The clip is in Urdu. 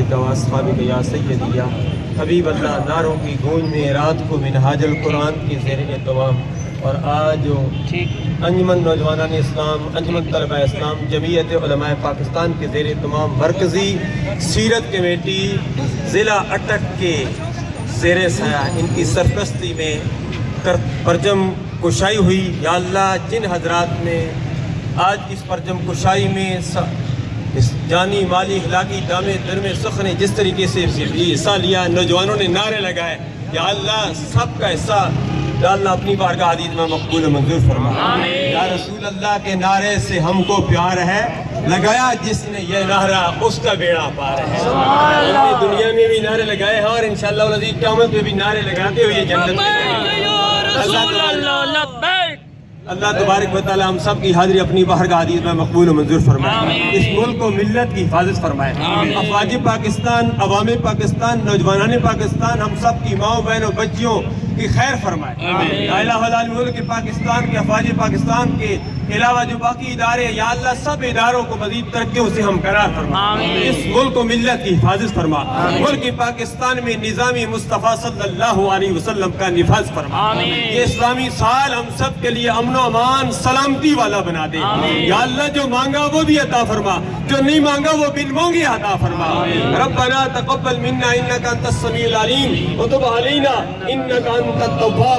آلک و اصحابک یا سیدی یا حبیب اللہ۔ نعروں کی گونج میں رات کو منہاج القرآن کی زیر اہتمام اور آج جو انجمن نوجوانان اسلام، انجمن طلبہ اسلام، جمعیت علماء پاکستان کے زیر اہتمام مرکزی سیرت کمیٹی ضلع اٹک کے زیر سایہ ان کی سرپرستی میں پرچم کشائی ہوئی۔ یا اللہ، جن حضرات نے آج اس پرچم کشائی میں اس جانی مالی اخلاقی دامے درمے سخن جس طریقے سے حصہ لیا، نوجوانوں نے نعرے لگائے، یا اللہ سب کا حصہ یا اللہ اپنی بارگاہ عزیز میں مقبول و منظور فرما۔ یا رسول اللہ کے نعرے سے ہم کو پیار ہے، لگایا جس نے یہ نعرہ اس کا بیڑا پار ہے۔ ہم نے دنیا میں بھی نعرے لگائے ہیں اور انشاءاللہ العزیز قیامت میں بھی نعرے لگاتے ہوئے جنت میں اللہ تبارک و تعالی ہم سب کی حاضری اپنی بارگاہ عزیز میں مقبول و منظور فرمائے۔ اس ملک و ملت کی حفاظت فرمائے۔ افواج پاکستان، عوام پاکستان، نوجوانان پاکستان، ہم سب کی ماؤں بہنوں بچیوں کی خیر فرمائے۔ لا الہ الا اللہ ملک پاکستان کے افواج پاکستان کے علاوہ جو باقی ادارے، یا اللہ سب اداروں کو مزید ترقیوں سے ہمکنار فرما۔ اس ملک و ملت کی حفاظت فرما۔ ملک پاکستان میں نظام مصطفیٰ صلی اللہ علیہ وسلم کا نفاذ فرما۔ یہ اسلامی سال ہم سب کے لیے امن و امان سلامتی والا بنا دے۔ یا اللہ جو مانگا وہ بھی عطا فرما، جو نہیں مانگا وہ بن مانگے عطا فرما۔ ربنا تقبل منا انک انت السمیع العلیم وتب علینا انک انت التواب